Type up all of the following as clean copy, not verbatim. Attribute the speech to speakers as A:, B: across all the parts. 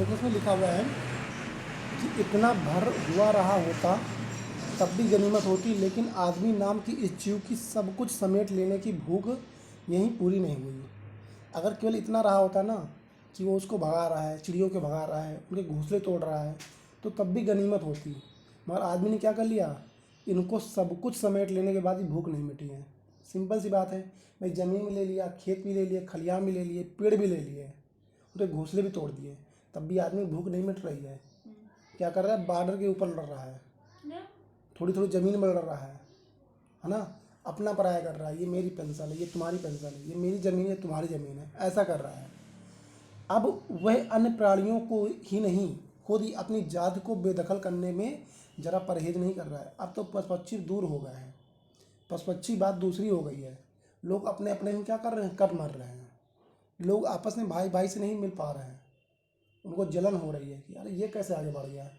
A: देखो उसमें लिखा हुआ है कि इतना भर हुआ रहा होता तब भी गनीमत होती, लेकिन आदमी नाम की इस जीव की सब कुछ समेट लेने की भूख यहीं पूरी नहीं हुई। अगर केवल इतना रहा होता ना कि वो उसको भगा रहा है, चिड़ियों के भगा रहा है, उनके घोंसले तोड़ रहा है, तो तब भी गनीमत होती। मगर आदमी ने क्या कर लिया, इनको सब कुछ समेट लेने के बाद भी भूख नहीं मिटी है। सिंपल सी बात है, भाई ज़मीन भी ले लिया, खेत भी ले लिए, खलियान भी ले लिए, पेड़ भी ले लिए, उनके घोंसले भी तोड़ दिए, तब भी आदमी भूख नहीं मिट रही है। क्या कर रहा है, बॉर्डर के ऊपर लड़ रहा है, थोड़ी थोड़ी ज़मीन में लड़ रहा है ना, अपना पराया कर रहा है, ये मेरी पेंसिल है, ये तुम्हारी पेंसिल है, ये मेरी ज़मीन है, तुम्हारी ज़मीन है, ऐसा कर रहा है। अब वह अन्य प्राणियों को ही नहीं, खुद ही अपनी जात को बेदखल करने में ज़रा परहेज नहीं कर रहा है। अब तो पशु पक्षी दूर हो गए हैं, पशु पक्षी बात दूसरी हो गई है। लोग अपने अपने में क्या कर रहे हैं, कट मर रहे हैं। लोग आपस में भाई भाई से नहीं मिल पा रहे हैं, उनको जलन हो रही है कि यार ये कैसे आगे बढ़ गया,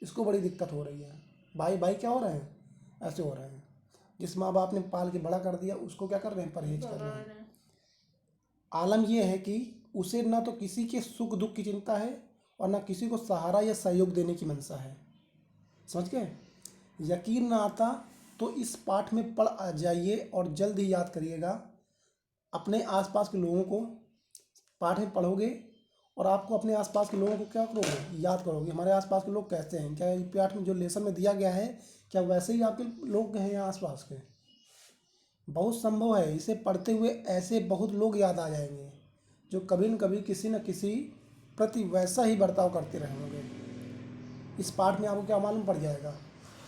A: इसको बड़ी दिक्कत हो रही है। भाई भाई क्या हो रहे हैं, ऐसे हो रहे हैं। जिस माँ बाप ने पाल के बड़ा कर दिया उसको क्या कर रहे हैं, परहेज कर रहे हैं। आलम यह है कि उसे ना तो किसी के सुख दुख की चिंता है और ना किसी को सहारा या सहयोग देने की मंशा है। समझ गए? यकीन ना आता तो इस पाठ में पढ़ आ जाइए और जल्द ही याद करिएगा। अपने आसपास के लोगों को पाठ में पढ़ोगे और आपको अपने आसपास के लोगों को क्या करोगे, याद करोगे, हमारे आसपास के लोग कैसे हैं, क्या ये पाठ में जो लेसन में दिया गया है क्या वैसे ही आपके लोग हैं यहाँ आसपास के। बहुत संभव है इसे पढ़ते हुए ऐसे बहुत लोग याद आ जाएंगे जो कभी न कभी किसी न किसी प्रति वैसा ही बर्ताव करते रहेंगे। इस पाठ में आपको क्या मालूम पड़ जाएगा।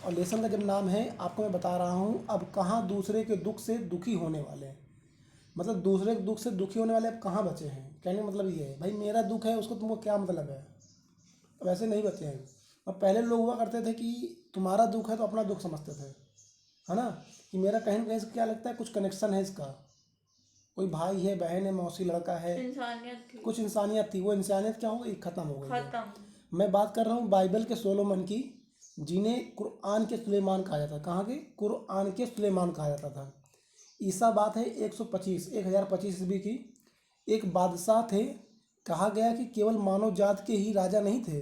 A: और लेसन का जब नाम है आपको मैं बता रहा हूँ, अब कहाँ दूसरे के दुख से दुखी होने वाले हैं, मतलब दूसरे के दुख से दुखी होने वाले अब कहाँ बचे हैं। कहने का मतलब ये है, भाई मेरा दुख है उसको तुमको क्या मतलब है, वैसे नहीं बचे हैं। अब पहले लोग हुआ करते थे कि तुम्हारा दुख है तो अपना दुख समझते थे, है ना, कि मेरा कहीं न कहीं से क्या लगता है कुछ कनेक्शन है इसका, कोई भाई है, बहन है, मौसी, लड़का है,
B: इंसानियत थी,
A: कुछ इंसानियत थी। वो इंसानियत क्या हो गई, ख़त्म हो गई है।
B: खत्म।
A: मैं बात कर रहा हूँ बाइबल के सोलोमन की, जिन्हें कुरआन के सुलेमान कहा जाता था। कहाँ के, कुरआन के सुलेमान कहा जाता था। ईसा बात है 1025 ईस्वी की। एक बादशाह थे, कहा गया कि केवल मानव जात के ही राजा नहीं थे,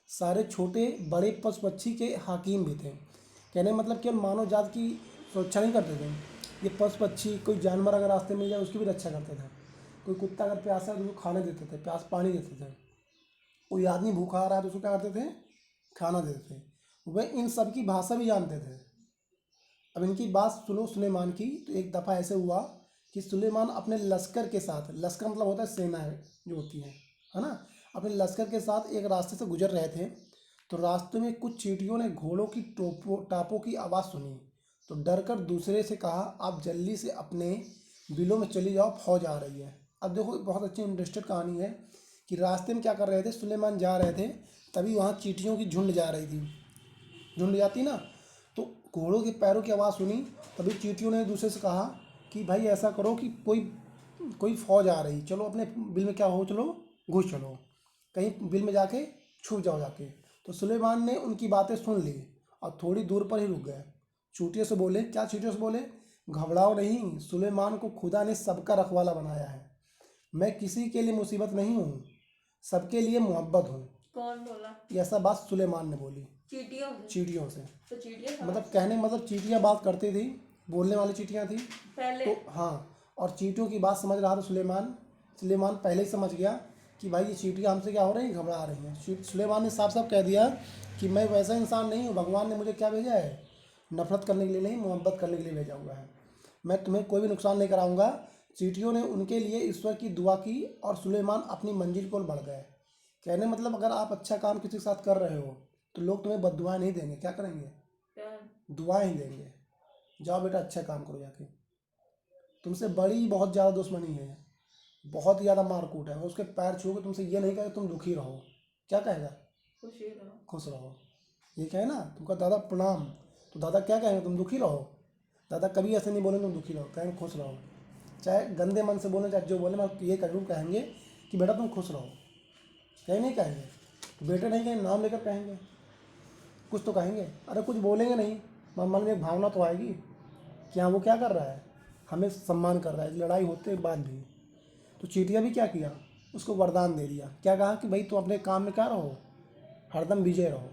A: सारे छोटे बड़े पशु पक्षी के हाकिम भी थे। कहने का मतलब केवल मानव जात की सुरक्षा नहीं करते थे, ये पशु पक्षी, कोई जानवर अगर रास्ते में मिल जाए उसकी भी रक्षा करते थे। कोई कुत्ता अगर प्यासा है तो उसको खाने देते थे, प्यास पानी देते थे। कोई आदमी भूखा आ रहा है तो उसको क्या करते थे, खाना देते थे। वे इन सब की भाषा भी जानते थे। अब इनकी बात सुनो सुलेमान की। तो एक दफ़ा ऐसे हुआ कि सुलेमान अपने लश्कर के साथ, लश्कर मतलब होता है सेना जो होती है ना, अपने लश्कर के साथ एक रास्ते से गुजर रहे थे। तो रास्ते में कुछ चींटियों ने घोड़ों की टापों की आवाज़ सुनी, तो डर कर दूसरे से कहा आप जल्दी से अपने बिलों में चली जाओ, फौज आ रही है। अब देखो बहुत अच्छी इंटरेस्टेड कहानी है कि रास्ते में क्या कर रहे थे, सुलेमान जा रहे थे, तभी वहाँ चींटियों की झुंड जा रही थी। झुंड जाती ना, तो घोड़ों के पैरों की आवाज़ सुनी, तभी चींटियों ने दूसरे से कहा कि भाई ऐसा करो कि कोई कोई फौज आ रही, चलो अपने बिल में क्या हो, चलो घुस चलो, कहीं बिल में जाके छुप जाओ जाके। तो सुलेमान ने उनकी बातें सुन ली और थोड़ी दूर पर ही रुक गए। चींटियों से बोले, क्या चींटियों से बोले, घबराओ नहीं, सुलेमान को खुदा ने सबका रखवाला बनाया है। मैं किसी के लिए मुसीबत नहीं हूँ, सबके लिए मोहब्बत हूँ।
B: कौन बोला?
A: ऐसा बात सुलेमान ने बोली
B: चीटियों से?
A: चींटियों से।
B: तो चीटियां
A: मतलब कहने का मतलब चींटियाँ बात करती थी, बोलने वाली चींटियाँ थी।
B: पहले
A: तो हाँ, और चींटियों की बात समझ रहा था सुलेमान। सुलेमान पहले ही समझ गया कि भाई ये चींटियाँ हमसे क्या हो रही हैं, घबरा रही हैं। सुलेमान ने साफ साफ कह दिया कि मैं वैसा इंसान नहीं हूँ, भगवान ने मुझे क्या भेजा है, नफरत करने के लिए नहीं, मोहब्बत करने के लिए भेजा हुआ है। मैं तुम्हें कोई भी नुकसान नहीं कराऊंगा। चींटियों ने उनके लिए ईश्वर की दुआ की और सुलेमान अपनी मंजिल को बढ़ गए। कहने मतलब अगर आप अच्छा काम किसी के साथ कर रहे हो तो लोग तुम्हें बद्दुआएं नहीं देंगे, क्या करेंगे,
B: प्यार।
A: दुआएं ही देंगे। जाओ बेटा अच्छा काम करो जाके, तुमसे बड़ी बहुत ज़्यादा दुश्मनी है, बहुत ज़्यादा मारकूट है, उसके पैर छू के तुमसे ये नहीं कहेगा तुम दुखी रहो, क्या कहेगा,
B: खुशी रहो।
A: खुश रहो। ये कहे ना तुमका दादा प्रणाम, तो दादा क्या कहेंगे, तुम दुखी रहो। दादा कभी ऐसे नहीं बोलेंगे तुम दुखी रहो, कहेंगे खुश रहो। चाहे गंदे मन से बोले चाहे जो बोले, मैं ये जरूर कहेंगे कि बेटा तुम खुश रहो। कहीं नहीं कहेंगे, तो बेटे नहीं कहेंगे, नाम लेकर कहेंगे, कुछ तो कहेंगे। अरे कुछ बोलेंगे नहीं, मन में एक भावना तो आएगी कि हाँ वो क्या कर रहा है, हमें सम्मान कर रहा है, लड़ाई होते के बाद भी। तो चींटियाँ भी क्या किया, उसको वरदान दे दिया। क्या कहा कि भाई तुम अपने काम में क्या रहो, हरदम विजय रहो,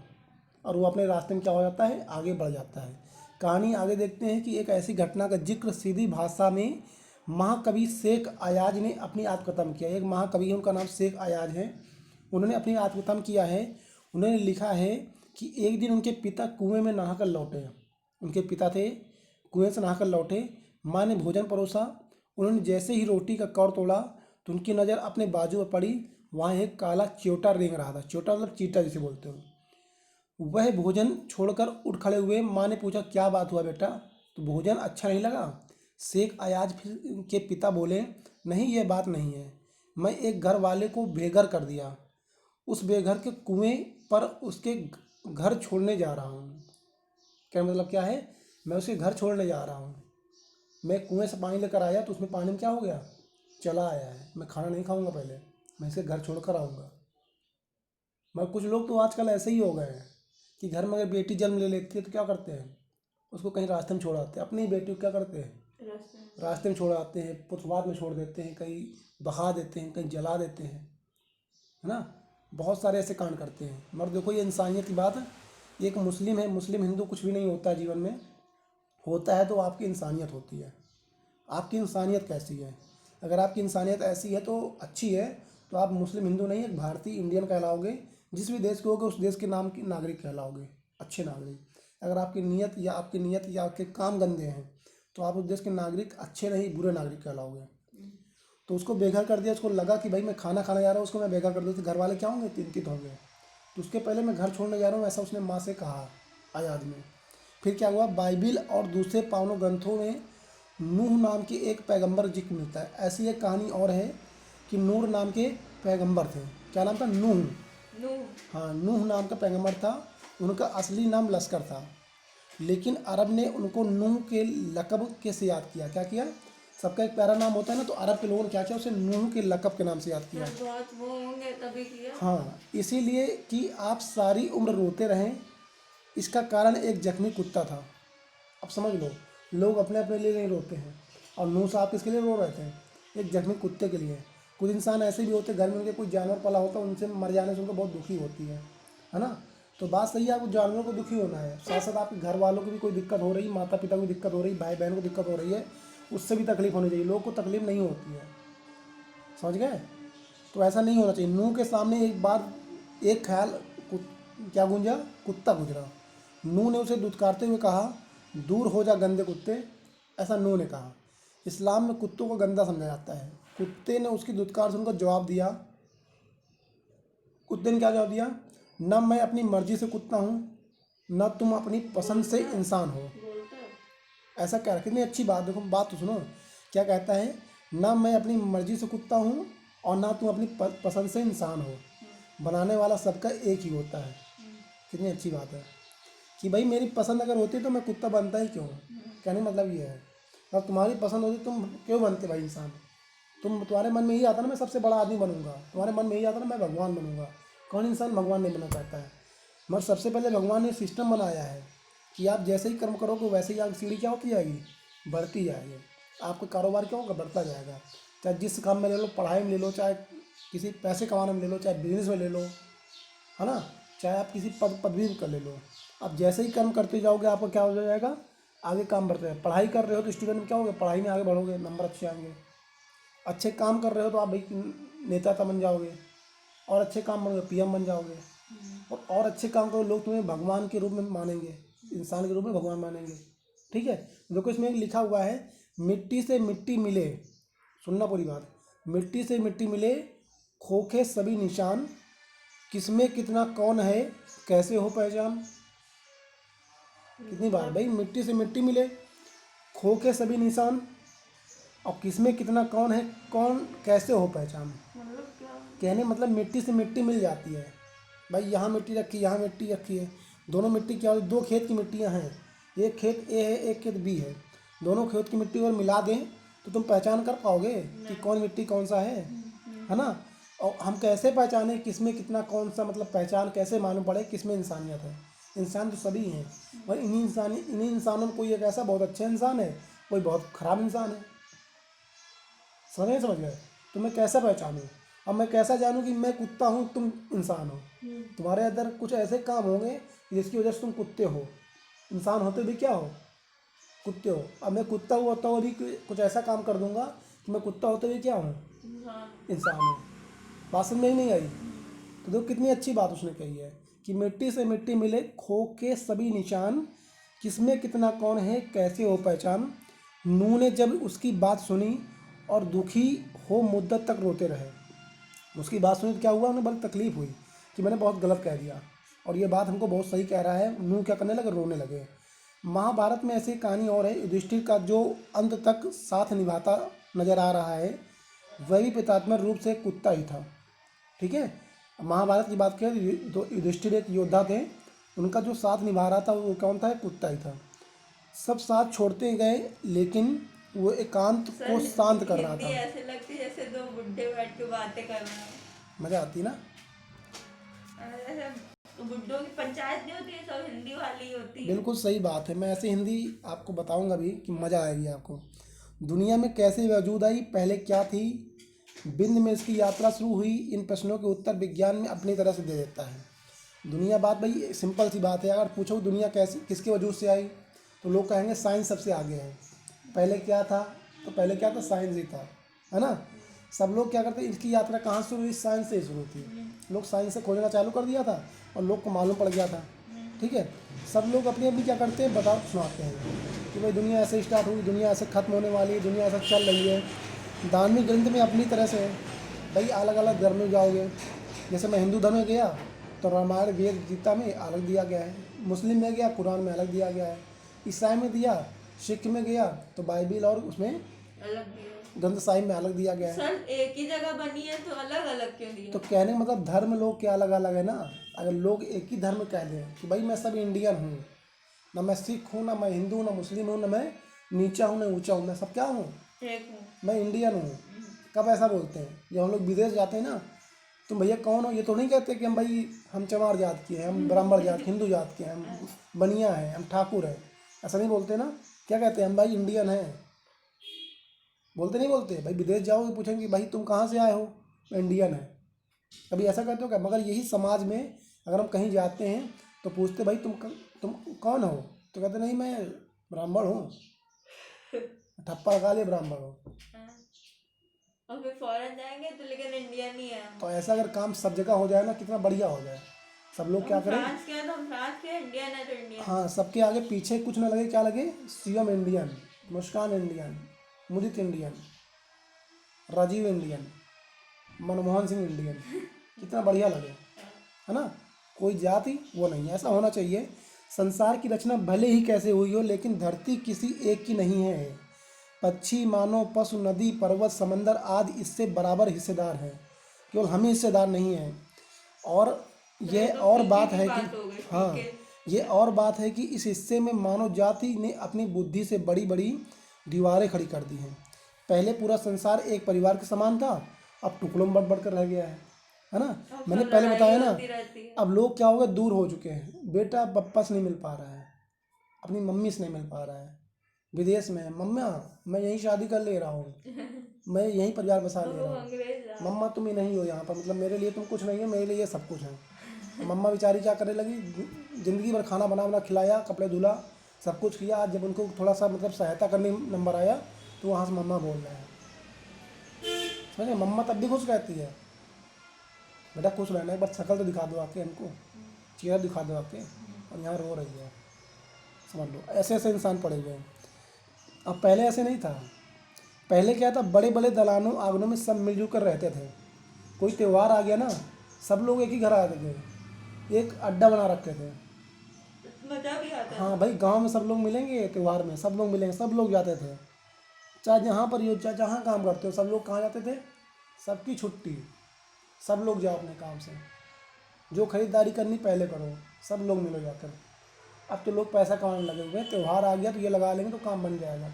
A: और वो अपने रास्ते में क्या हो जाता है, आगे बढ़ जाता है। कहानी आगे देखते हैं कि एक ऐसी घटना का जिक्र सीधी भाषा में महाकवि शेख अयाज ने अपनी आत्मकथन किया। एक महाकवि है, उनका नाम शेख अयाज है। उन्होंने अपनी आत्मकथन किया है। उन्होंने लिखा है कि एक दिन उनके पिता कुएं में नहाकर लौटे। उनके पिता थे, कुएं से नहाकर लौटे। माँ ने भोजन परोसा। उन्होंने जैसे ही रोटी का कौर तोड़ा तो उनकी नज़र अपने बाजू पर पड़ी। वहाँ एक काला च्योटा रेंग रहा था। च्योटा मतलब चीटा जिसे बोलते हो। वह भोजन छोड़कर उठ खड़े हुए। माँ ने पूछा, क्या बात हुआ बेटा, तो भोजन अच्छा नहीं लगा? शेख अयाज फिर के पिता बोले, नहीं, यह बात नहीं है। मैं एक घर वाले को बेघर कर दिया। उस बेघर के कुएं पर उसके घर छोड़ने जा रहा हूँ। क्या मतलब क्या है, मैं उसके घर छोड़ने जा रहा हूँ। मैं कुएं से पानी लेकर आया तो उसमें पानी में क्या हो गया, चला आया है। मैं खाना नहीं खाऊंगा, पहले मैं इसे घर छोड़ कर आऊँगा। मगर कुछ लोग तो आजकल ऐसे ही हो गए हैं कि घर में अगर बेटी जन्म ले लेती है तो क्या करते हैं, उसको कहीं रास्ते में छोड़ आते हैं। अपनी बेटी को क्या करते हैं,
B: रास्ते में
A: रास्ते में छोड़ आते हैं, फुटपाथ में छोड़ देते हैं, कहीं बहा देते हैं, कहीं जला देते हैं, है ना। बहुत सारे ऐसे कांड करते हैं। मगर देखो, ये इंसानियत की बात है। एक मुस्लिम है, मुस्लिम हिंदू कुछ भी नहीं होता है जीवन में। होता है तो आपकी इंसानियत होती है। आपकी इंसानियत कैसी है? अगर आपकी इंसानियत ऐसी है तो अच्छी है, तो आप मुस्लिम हिंदू नहीं, एक भारतीय इंडियन कहलाओगे। जिस भी देश के होगे उस देश के नाम की नागरिक कहलाओगे, अच्छे नागरिक। अगर आपकी नीयत या आपके काम गंदे हैं तो आप उस देश के नागरिक अच्छे नहीं, बुरे नागरिक कहलाओगे। तो उसको बेघर कर दिया। उसको लगा कि भाई मैं खाना खाने जा रहा हूँ, उसको मैं बेघर कर दूँ तो घर वाले क्या होंगे, चिंतित होंगे। तो उसके पहले मैं घर छोड़ने जा रहा हूँ, ऐसा उसने माँ से कहा, आयाद में। फिर क्या हुआ, बाइबिल और दूसरे पावनों ग्रंथों में नूह नाम के एक पैगंबर जिक्र मिलता है। ऐसी एक कहानी और है कि नूर नाम के पैगंबर थे। क्या नाम था, नूह।
B: नूह।
A: हाँ, नूह नाम का पैगंबर था। उनका असली नाम लश्कर था, लेकिन अरब ने उनको नूह के लक़ब के से याद किया। क्या किया, सबका एक प्यारा नाम होता है ना, तो अरब के लोगों ने क्या किया, उसे नूह के लक़ब के नाम से याद किया।
B: बहुत वो होंगे तभी किया।
A: हाँ, इसीलिए कि आप सारी उम्र रोते रहें। इसका कारण एक जख्मी कुत्ता था। अब समझ लो, लोग अपने अपने लिए नहीं रोते हैं, और नूह साहब किसके लिए रो रहे थे, एक जख्मी कुत्ते के लिए। कुछ इंसान ऐसे भी होते हैं, घर में उनके कोई जानवर पला होता है, उनसे मर जाने से उनको बहुत दुखी होती है ना। तो बात सही है, आपको जानवरों को दुखी होना है, साथ साथ आपके घर वालों को भी कोई दिक्कत हो रही, माता पिता को दिक्कत हो रही, भाई बहन को दिक्कत हो रही है, उससे भी तकलीफ होनी चाहिए। लोगों को तकलीफ नहीं होती है, समझ गए। तो ऐसा नहीं होना चाहिए। नूह के सामने एक बार एक ख्याल क्या गूंजा, कुत्ता गुजरा। नूह ने उसे दुत्कारते हुए कहा, दूर हो जा गंदे कुत्ते। ऐसा नूह ने कहा। इस्लाम में कुत्तों को गंदा समझा जाता है। कुत्ते ने उसकी दुत्कार से उनको जवाब दिया। कुत्ते ने क्या जवाब दिया, न मैं अपनी मर्जी से कुत्ता हूँ, न तुम अपनी पसंद से इंसान हो।
B: बोलता है।
A: ऐसा क्या, कितनी अच्छी बात, देखो बात तो सुनो। क्या कहता है, ना मैं अपनी मर्जी से कुत्ता हूँ और ना तुम अपनी पसंद से इंसान हो। बनाने वाला सबका एक ही होता है। कितनी अच्छी बात है कि भाई मेरी पसंद अगर होती तो मैं कुत्ता बनता ही क्यों। कहने मतलब ये है, और तुम्हारी पसंद होती तुम क्यों बनते भाई इंसान। तुम्हारे मन में यही आता ना, मैं सबसे बड़ा आदमी बनूंगा, तुम्हारे मन में यही आता ना, मैं भगवान बनूंगा। कौन इंसान भगवान नहीं बनना चाहता है। मगर सबसे पहले भगवान ने सिस्टम बनाया है कि आप जैसे ही कर्म करोगे वैसे ही आपकी सीढ़ी क्या होती जाएगी, बढ़ती जाएगी। आपका कारोबार क्या होगा, बढ़ता जाएगा। चाहे जिस काम में ले लो, पढ़ाई में ले लो, चाहे किसी पैसे कमाने में ले लो, चाहे बिजनेस में ले लो, है ना, चाहे आप किसी पदवी कर ले लो। आप जैसे ही कर्म करते जाओगे आपका क्या हो जाएगा, आगे काम बढ़ते जाएगा। पढ़ाई कर रहे हो तो स्टूडेंट में क्या होगा, पढ़ाई में आगे बढ़ोगे, नंबर अच्छे आएंगे। अच्छे काम कर रहे हो तो आप भाई नेता बन जाओगे, और अच्छे काम बनोगे पीएम बन जाओगे। और अच्छे काम करो, लोग तुम्हें भगवान के रूप में मानेंगे, इंसान के रूप में भगवान मानेंगे। ठीक है, देखो इसमें लिखा हुआ है, मिट्टी से मिट्टी मिले, सुनना पूरी बात, मिट्टी से मिट्टी मिले, खोखे सभी निशान, किसमें कितना कौन है, कैसे हो पहचान। कितनी बार भाई, मिट्टी से मिट्टी मिले, खोखे सभी निशान, और किसमें कितना कौन है, कौन कैसे हो पहचान।
B: मतलब क्या।
A: कहने मतलब मिट्टी से मिट्टी मिल जाती है भाई। यहाँ मिट्टी रखी, यहाँ मिट्टी रखी है, दोनों मिट्टी क्या होती है, दो खेत की मिट्टियाँ हैं, एक खेत ए है एक खेत बी है। दोनों खेत की मिट्टी अगर मिला दें तो तुम पहचान कर पाओगे कि कौन मिट्टी कौन सा है ना। और हम कैसे पहचाने किसमें कितना कौन सा, मतलब पहचान कैसे मालूम पड़े किसमें इंसानियत है। इंसान तो सभी हैं, और इन्हीं इंसानों में कोई एक ऐसा बहुत अच्छा इंसान है, कोई बहुत ख़राब इंसान है। समझ गए, तो मैं कैसे पहचानूँ। अब मैं कैसा जानूँ कि मैं कुत्ता हूँ तुम इंसान हो? तुम्हारे अंदर कुछ ऐसे काम होंगे जिसकी वजह से तुम कुत्ते हो, इंसान होते भी क्या हो, कुत्ते हो। अब मैं कुत्ता हुआ तो अभी कुछ ऐसा काम कर दूंगा कि मैं कुत्ता होते हुए क्या हूँ,
B: इंसान।
A: इंसान हूँ। बात समझ में ही नहीं आई? तो देखो कितनी अच्छी बात उसने कही है कि मिट्टी से मिट्टी मिले खो के सभी निशान, किसमें कितना कौन है कैसे हो पहचान। नूह ने जब उसकी बात सुनी और दुखी हो मुद्दत तक रोते रहे। उसकी बात सुनी तो क्या हुआ, उन्हें बड़ी तकलीफ हुई कि मैंने बहुत गलत कह दिया और ये बात हमको बहुत सही कह रहा है। नूह क्या करने लगे, रोने लगे। महाभारत में ऐसी कहानी और है, युधिष्ठिर का जो अंत तक साथ निभाता नजर आ रहा है वह भी पितात्मक रूप से कुत्ता ही था। ठीक है, महाभारत की बात करें तो युधिष्ठिर एक योद्धा थे, उनका जो साथ निभा रहा था वो कौन था, कुत्ता ही था। सब साथ छोड़ते गए लेकिन वो एकांत को शांत कर रहा
B: हिंदी
A: था।
B: ऐसे लगती जैसे दो बुड्ढे बैठ के बातें कर रहे हैं।
A: मज़ा आती ना।
B: ऐसे बुड्ढों की पंचायत नहीं होती है, सब हिंदी वाली ही होती है।
A: बिल्कुल सही बात है, मैं ऐसे हिंदी आपको बताऊंगा भी कि मज़ा आएगी आपको। दुनिया में कैसे वजूद आई, पहले क्या थी, बिंद में इसकी यात्रा शुरू हुई, इन प्रश्नों के उत्तर विज्ञान में अपनी तरह से दे देता है। दुनिया, बात भाई सिंपल सी बात है, अगर पूछो दुनिया कैसे किसके वजूद से आई तो लोग कहेंगे साइंस सबसे आगे है। पहले क्या था, तो पहले क्या था, साइंस ही था, है ना। सब लोग क्या करते हैं, इसकी यात्रा कहाँ से शुरू हुई, साइंस से ही शुरू थी। लोग साइंस से खोजना चालू कर दिया था और लोग को मालूम पड़ गया था। ठीक है, सब लोग अपनी अपनी क्या करते हैं, बता सुनाते हैं कि भाई दुनिया ऐसे स्टार्ट हुई, दुनिया ऐसे ख़त्म होने वाली है, दुनिया ऐसे चल रही है। धार्मिक ग्रंथ में अपनी तरह से है भाई, अलग अलग धर्म में जाओगे, जैसे मैं हिंदू धर्म में गया तो रामायण वेद गीता में अलग दिया गया है, मुस्लिम में गया कुरान में अलग दिया गया है, ईसाई में दिया, सिख में गया तो बाइबिल और उसमें
B: अलग दिया
A: ग्रंथ साहिब में अलग दिया गया है।
B: सर, एक ही जगह बनी है तो अलग अलग क्यों दिया?
A: तो कहने का मतलब धर्म लोग क्या अलग अलग है ना। अगर लोग एक ही धर्म कह दें कि भाई मैं सब इंडियन हूँ, ना मैं सिख हूँ, ना मैं हिंदू, ना मुस्लिम हूँ, ना मैं नीचा हूँ, ना ऊंचा हूँ, मैं सब क्या हूँ,
B: एक हूँ।
A: मैं इंडियन हूँ। कब ऐसा बोलते हैं, जब हम लोग विदेश जाते हैं ना, तुम भैया कौन हो, ये तो नहीं कहते कि हम भाई हम चमार जात के हैं, हम ब्राह्मण जात हिंदू जात के हैं, हम बनिया हैं, हम ठाकुर हैं, ऐसा नहीं बोलते ना। क्या कहते हैं, हम भाई इंडियन हैं, बोलते नहीं बोलते। भाई विदेश जाओगे पूछेंगे कि भाई तुम कहाँ से आए हो, मैं इंडियन है। कभी ऐसा कहते हो क्या? मगर यही समाज में अगर हम कहीं जाते हैं तो पूछते भाई तुम कौन हो, तो कहते नहीं मैं ब्राह्मण हूँ, ठप्पा लगा लिए ब्राह्मण हो।
B: हाँ। और फिर फॉरेन जाएंगे तो लेकिन इंडियन नहीं है हम।
A: तो ऐसा अगर काम सब जगह हो जाए ना, कितना बढ़िया हो जाए। सब लोग क्या
B: हम
A: करें,
B: फ्रांस के हैं तो हम फ्रांस के, इंडियन है तो इंडियन।
A: हाँ सबके आगे पीछे कुछ ना लगे, क्या लगे, CM Indian, Muskan Indian, Mudit Indian, Rajiv Indian, Manmohan Singh Indian, कितना बढ़िया लगे, है ना। कोई जाति वो नहीं है, ऐसा होना चाहिए। संसार की रचना भले ही कैसे हुई हो लेकिन धरती किसी एक की नहीं है। पक्षी, मानव, पशु, नदी, पर्वत, समंदर आदि इससे बराबर हिस्सेदार हैं, केवल हम ही हिस्सेदार नहीं हैं। और
B: ये
A: यह
B: तो
A: और
B: पीके
A: बात
B: की
A: है
B: बात
A: कि
B: हो गई,
A: हाँ,
B: पीके।
A: ये और बात है कि इस हिस्से में मानव जाति ने अपनी बुद्धि से बड़ी बड़ी दीवारें खड़ी कर दी हैं। पहले पूरा संसार एक परिवार के समान था, अब टुकड़ों में बट कर रह गया है ना।
B: अब
A: मैंने
B: सब
A: पहले
B: लड़ाई
A: बताया ना,
B: होती रहती है।
A: अब लोग क्या हो गए, दूर हो चुके हैं। बेटा पप्पा से नहीं मिल पा रहा है, अपनी मम्मी से नहीं मिल पा रहा है, विदेश में है, मम्मा मैं यहीं शादी कर ले रहा हूँ, मैं यहीं परिवार बसा ले
B: वो
A: रहा हूँ,
B: अंग्रेज आ।
A: मम्मा तुम ही नहीं हो यहाँ पर, मतलब मेरे लिए तुम कुछ नहीं हो, मेरे लिए ये सब कुछ है। मम्मा बेचारी क्या करने लगी, ज़िंदगी भर खाना बना बना खिलाया, कपड़े धुला, सब कुछ किया। आज जब उनको थोड़ा सा मतलब सहायता करने नंबर आया तो वहाँ से मम्मा बोल रहे हैं। समझे, मम्मा तब भी खुश रहती है। बेटा खुश रहना, एक बार शक्ल तो दिखा दो आके हमको, चेहरा दिखा दो आके, और यहाँ रो रही है। समझ लो ऐसे ऐसे इंसान पड़े हुए हैं। अब पहले ऐसे नहीं था। पहले क्या था, बड़े बड़े दलानों आंगनों में सब मिलजुल कर रहते थे। कोई त्यौहार आ गया ना, सब लोग एक ही घर आते थे, एक अड्डा बना रखे थे।
B: मजा भी आता है।
A: हाँ भाई, गांव में सब लोग मिलेंगे, त्यौहार में सब लोग मिलेंगे, सब लोग जाते थे। चाहे जहाँ पर ही हो, चाहे जहाँ काम करते हो, सब लोग कहाँ जाते थे, सबकी छुट्टी, सब लोग जाओ अपने काम से, जो खरीदारी करनी पहले करो, सब लोग मिलो जाकर। अब तो लोग पैसा कमाने लगे हुए हैं, त्यौहार आ गया तो ये लगा लेंगे तो काम बन जाएगा।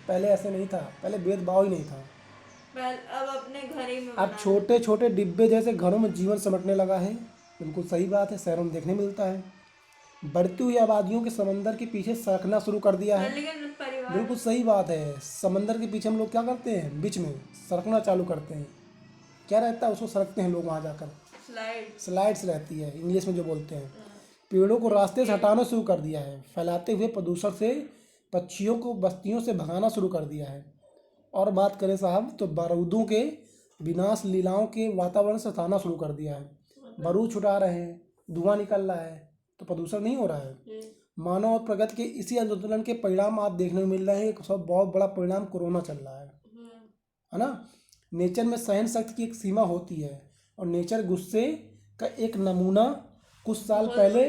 A: पहले ऐसे नहीं था, पहले भेदभाव ही नहीं था।
B: अब अपने घर ही में
A: अब
B: बना
A: छोटे छोटे डिब्बे जैसे घरों में जीवन सिमटने लगा है। बिल्कुल सही बात है, शहरों में देखने मिलता है। बढ़ती हुई आबादियों के समंदर के पीछे सरकना शुरू कर दिया है।
B: लेकिन परिवार
A: बिल्कुल सही बात है, समंदर के पीछे हम लोग क्या करते हैं, बीच में सरकना चालू करते हैं। क्या रहता है, उसको सरकते हैं लोग वहाँ जाकर,
B: स्लाइड।
A: स्लाइड्स रहती है इंग्लिश में जो बोलते हैं। पेड़ों को रास्ते से हटाना शुरू कर दिया है, फैलाते हुए प्रदूषण से पक्षियों को बस्तियों से भगाना शुरू कर दिया है। और बात करें साहब तो बारूदों के विनाश लीलाओं के वातावरण से हटाना शुरू कर दिया है। बारूद छुटा रहे हैं, धुआं निकल रहा है, तो प्रदूषण नहीं हो रहा है। मानव और प्रगति के इसी आंदोलन के परिणाम आप देखने को मिल रहे हैं। एक सब बहुत बड़ा परिणाम कोरोना चल रहा है ना। नेचर में सहन शक्ति की एक सीमा होती है, और नेचर गुस्से का एक नमूना कुछ साल पहले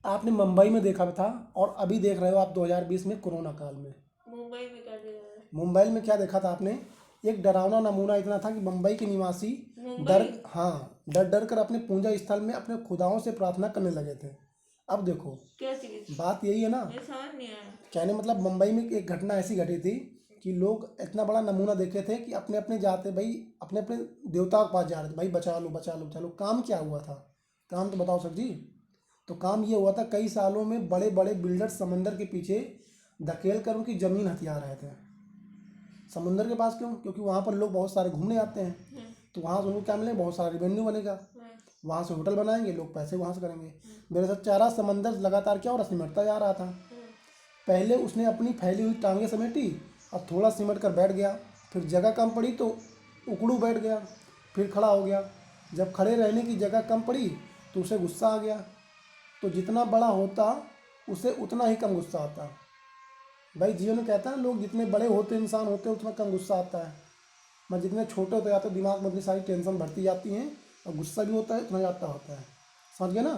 A: आपने मुंबई में देखा था, और अभी देख रहे हो आप 2020 में कोरोना काल में।
B: मुंबई में क्या देखा है?
A: मुंबई में क्या देखा था आपने? एक डरावना नमूना इतना था कि मुंबई के निवासी डर डर कर अपने पूजा स्थल में अपने खुदाओं से प्रार्थना करने लगे थे। अब देखो
B: क्या चीज?
A: बात यही है ना,
B: ये समझ नहीं आया।
A: कहने मतलब मुंबई में एक घटना ऐसी घटी थी कि लोग इतना बड़ा नमूना देखे थे कि अपने अपने जाते भाई, अपने अपने देवता के पास जा रहे थे, भाई बचा लो बचा लो बचा लो। काम क्या हुआ था? काम तो बताओ सर जी। तो काम ये हुआ था, कई सालों में बड़े बड़े बिल्डर समंदर के पीछे धकेल कर उनकी ज़मीन हथिया रहे थे। समुंदर के पास क्यों? क्योंकि वहाँ पर लोग बहुत सारे घूमने आते हैं, तो वहाँ से उनको क्या मिले, बहुत सारा रेवेन्यू बनेगा, वहाँ से होटल बनाएंगे लोग, पैसे वहाँ से करेंगे। मेरे साथ चारा समंदर लगातार क्या हो रहा, सिमटता जा रहा था। पहले उसने अपनी फैली हुई टांगें समेटी और थोड़ा सिमट कर बैठ गया, फिर जगह कम पड़ी तो उकड़ू बैठ गया, फिर खड़ा हो गया। जब खड़े रहने की जगह कम पड़ी तो उसे गुस्सा आ गया। तो जितना बड़ा होता उसे उतना ही कम गुस्सा आता। भाई जीवन में कहता है लोग जितने बड़े होते इंसान होते हैं उतना कम गुस्सा आता है, मैं जितने छोटे होते जाते दिमाग में उतनी सारी टेंशन बढ़ती जाती हैं और गुस्सा भी होता है उतना ज़्यादा होता है, समझ गए ना।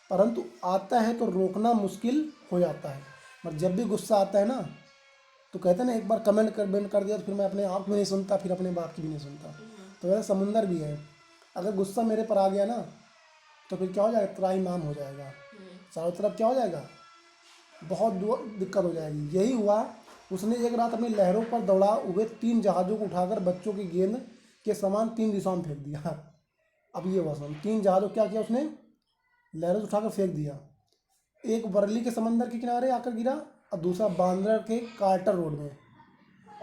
A: परंतु आता है तो रोकना मुश्किल हो जाता है। पर जब भी गुस्सा आता है ना तो कहते हैं ना, एक बार कमेंट कर दिया तो फिर मैं अपने आप की भी नहीं सुनता, फिर अपने बाप की भी नहीं सुनता। तो वैसे समुंदर भी है, अगर गुस्सा मेरे पर आ गया ना तो फिर क्या हो जाएगा, त्राहीमाम हो जाएगा, चारों तरफ क्या हो जाएगा, बहुत दिक्कत हो जाएगी। यही हुआ, उसने एक रात अपनी लहरों पर दौड़ा हुए 3 जहाज़ों को उठाकर बच्चों की गेंद के समान 3 दिशाओं में फेंक दिया। अब ये हुआ सुन, 3 जहाज़ों क्या किया उसने, लहरों से उठाकर फेंक दिया। एक वर्ली के समंदर के किनारे आकर गिरा, और दूसरा बांद्रा के कार्टर रोड में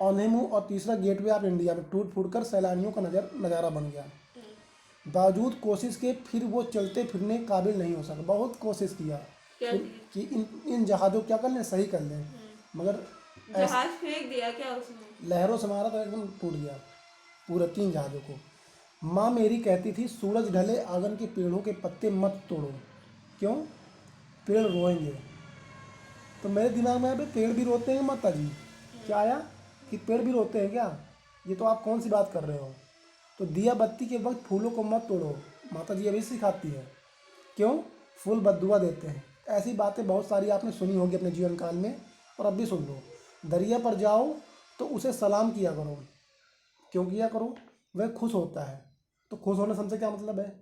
A: ओनेमू, और तीसरा गेटवे ऑफ इंडिया में टूट फूट कर सैलानियों का नज़ारा बन गया। बावजूद कोशिश के फिर वो चलते फिरने काबिल नहीं हो सका। बहुत कोशिश किया कि इन जहाज़ों क्या कर लें, सही कर लें, मगर
B: जहाज फेंक दिया क्या उसने?
A: लहरों से मारा तो एकदम टूट गया पूरे 3 जहाज़ों को। माँ मेरी कहती थी सूरज ढले आंगन के पेड़ों के पत्ते मत तोड़ो, क्यों, पेड़ रोएंगे। तो मेरे दिमाग में आया पेड़ भी रोते हैं माता जी, क्या आया कि पेड़ भी रोते हैं क्या, ये तो आप कौन सी बात कर रहे हो। तो दिया बत्ती के वक्त फूलों को मत तोड़ो, माता जी अभी सिखाती है, क्यों, फूल बद्दुआ देते हैं। ऐसी बातें बहुत सारी आपने सुनी होगी अपने जीवन काल में, और अब भी सुन लो। दरिया पर जाओ तो उसे सलाम किया करो, क्यों किया करो, वह खुश होता है। तो खुश होने से हमसे क्या मतलब है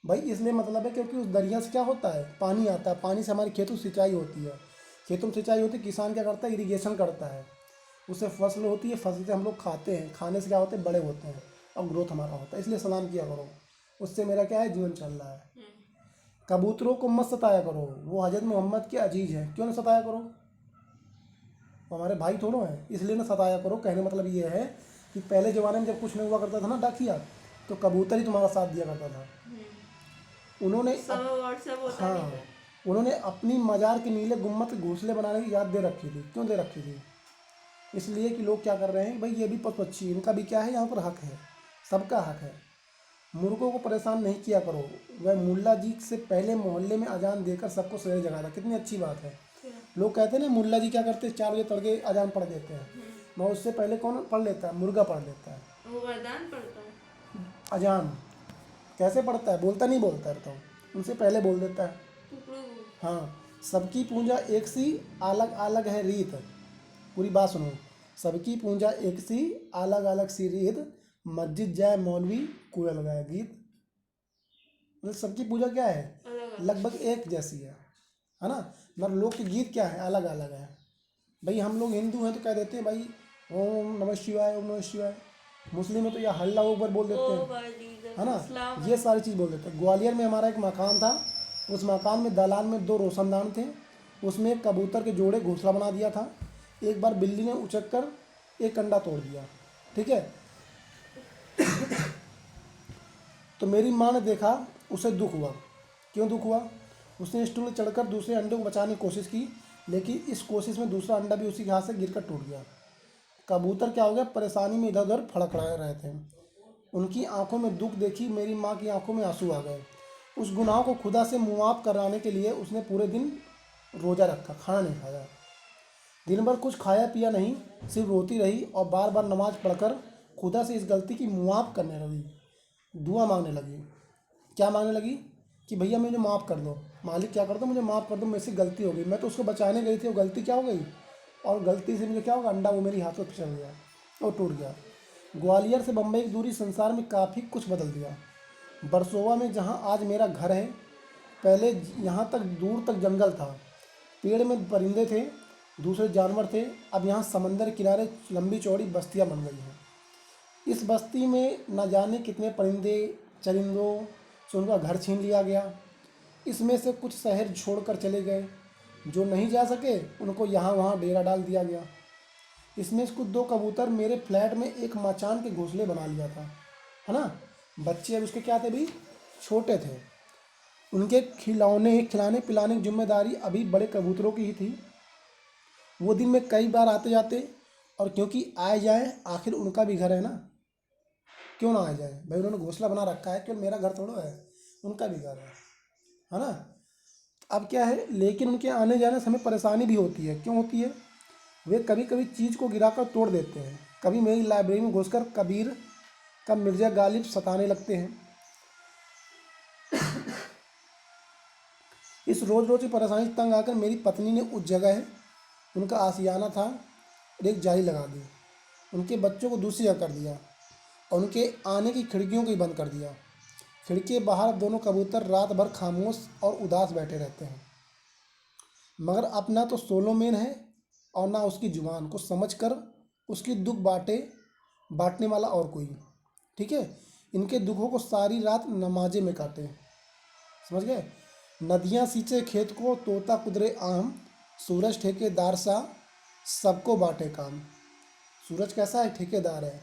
A: भाई, इसलिए मतलब है क्योंकि उस दरिया से क्या होता है, पानी आता है, पानी से हमारी खेतों में सिंचाई होती है, खेतों में सिंचाई होती है, किसान क्या करता है, इरिगेशन करता है, उससे फसल होती है, फसल से हम लोग खाते हैं, खाने से क्या होते हैं, बड़े होते हैं और ग्रोथ हमारा होता है। इसलिए सलाम किया करो, उससे मेरा क्या है, जीवन चल रहा है। कबूतरों को मत सताया करो, वो हजरत मोहम्मद के अजीज हैं, क्यों ना सताया करो, वो हमारे भाई थोड़ो हैं, इसलिए ना सताया करो। कहने मतलब ये है कि पहले ज़माने में जब कुछ नहीं हुआ करता था ना डाकिया, तो कबूतर ही तुम्हारा साथ दिया करता था। उन्होंने हाँ, उन्होंने अपनी मज़ार के नीले गुम्मत के घोंसले बनाने की याद दे रखी थी। क्यों दे रखी थी, इसलिए कि लोग क्या कर रहे हैं भाई, ये भी पशु पक्षी, इनका भी क्या है यहाँ पर हक है, सबका हक है। मुर्गों को परेशान नहीं किया करो, वह मुल्ला जी से पहले मोहल्ले में अजान देकर सबको सवेरे जगाता। कितनी अच्छी बात है। लोग कहते हैं ना मुल्ला जी क्या करते हैं, 4 बजे तड़के अजान पढ़ देते हैं, मगर उससे पहले कौन पढ़ लेता है, मुर्गा पढ़ लेता है,
B: वो वरदान पढ़ता है।
A: अजान कैसे पढ़ता है, बोलता नहीं बोलता है, तो उनसे पहले बोल देता है। हाँ, सबकी पूजा एक सी अलग अलग है रीत, पूरी बात सुनो, सबकी पूजा एक सी अलग अलग सी रीत, मस्जिद जाए मौलवी कोयल गाए गीत। मतलब सबकी पूजा क्या है, लगभग एक जैसी है ना, मगर लोग के गीत क्या है, अलग अलग है। भाई हम लोग हिंदू हैं तो कह देते हैं भाई ओम नमः शिवाय, ओम नमः शिवाय। मुस्लिम है तो या हल्ला ऊपर बोल देते हैं, है ना, ये सारी चीज़ बोल देते हैं। ग्वालियर में हमारा एक मकान था, उस मकान में दलान में 2 रोशनदान थे, उसमें एक कबूतर के जोड़े घोंसला बना दिया था। एक बार बिल्ली ने उचक कर एक अंडा तोड़ दिया, ठीक है। तो मेरी माँ ने देखा, उसे दुख हुआ। क्यों दुख हुआ? उसने स्टूल में चढ़कर दूसरे अंडे को बचाने की कोशिश की, लेकिन इस कोशिश में दूसरा अंडा भी उसी के हाथ से गिरकर टूट गया। कबूतर क्या हो गया, परेशानी में इधर उधर फड़फड़ा रहे थे। उनकी आंखों में दुख देखी मेरी माँ की आंखों में आंसू आ गए। उस गुनाह को खुदा से मुआफ़ कराने के लिए उसने पूरे दिन रोज़ा रखा, खाना नहीं खाया। दिन भर कुछ खाया पिया नहीं, सिर्फ रोती रही और बार बार नमाज पढ़कर खुदा से इस गलती की मुआफ़ करने लगी, दुआ मांगने लगी। क्या मांगने लगी? कि भैया मुझे माफ़ कर दो, मालिक क्या कर दो, मुझे माफ़ कर दो, मेरे से गलती हो गई, मैं तो उसको बचाने गई थी, वो गलती क्या हो गई, और गलती से मुझे क्या होगा, अंडा वो मेरी हाथों में फिसल गया और टूट गया। ग्वालियर से बम्बई की दूरी संसार में काफ़ी कुछ बदल दिया। बरसोवा में जहाँ आज मेरा घर है, पहले यहाँ तक दूर तक जंगल था, पेड़ में परिंदे थे, दूसरे जानवर थे। अब यहाँ समंदर किनारे लंबी चौड़ी बस्तियाँ बन गई हैं। इस बस्ती में न जाने कितने परिंदे चरिंदों से उनका घर छीन लिया गया। इसमें से कुछ शहर छोड़कर चले गए, जो नहीं जा सके उनको यहाँ वहाँ डेरा डाल दिया गया। इसमें से कुछ 2 कबूतर मेरे फ्लैट में एक मचान के घोंसले बना लिया था, है ना। बच्चे अब उसके क्या थे, भी छोटे थे। उनके खिलाने पिलाने की जिम्मेदारी अभी बड़े कबूतरों की ही थी। वो दिन में कई बार आते जाते, और क्योंकि आए जाए, आखिर उनका भी घर है ना, क्यों ना आ जाए भाई, उन्होंने घोंसला बना रखा है, क्यों, मेरा घर थोड़ा है, उनका भी घर है ना। अब क्या है, लेकिन उनके आने जाने से हमें परेशानी भी होती है। क्यों होती है? वे कभी कभी चीज़ को गिराकर तोड़ देते हैं, कभी मेरी लाइब्रेरी में घुसकर कबीर का मिर्ज़ा गालिब सताने लगते हैं। इस रोज़ रोज़ की परेशानी से तंग आकर मेरी पत्नी ने उस जगह उनका आशियाना था एक जाली लगा दी, उनके बच्चों को दूसरी जगह कर दिया और उनके आने की खिड़कियों को ही बंद कर दिया। खिड़की के बाहर दोनों कबूतर रात भर खामोश और उदास बैठे रहते हैं, मगर अपना तो सोलोमेन है और ना उसकी जुबान को समझकर उसकी दुख बांटने वाला और कोई। ठीक है, इनके दुखों को सारी रात नमाजे में काटे, समझ गए। नदियाँ सींचे खेत को, तोता कुदरे आम, सूरज ठेकेदार सा सबको बांटे काम। सूरज कैसा है? ठेकेदार है।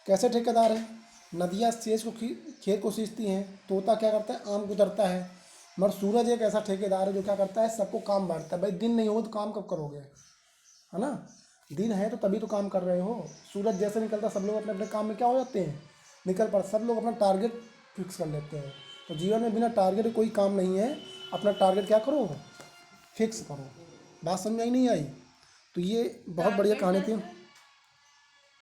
A: कैसे ठेकेदार है? नदियाँ खेत को सींचती हैं, तोता क्या करता है, आम कुतरता है, मगर सूरज एक ऐसा ठेकेदार है जो क्या करता है, सबको काम बांटता है। भाई दिन नहीं हो तो काम कब करोगे, है ना। दिन है तो तभी तो काम कर रहे हो। सूरज जैसे निकलता सब लोग अपने अपने काम में क्या हो जाते हैं, निकल पड़, सब लोग अपना टारगेट फिक्स कर लेते हैं। तो जीवन में बिना टारगेट के कोई काम नहीं है। अपना टारगेट क्या करो, फिक्स करो। बात समझ आई नहीं आई? तो ये बहुत बढ़िया
B: टारगेट
A: कहानी
B: कैसे?
A: थी।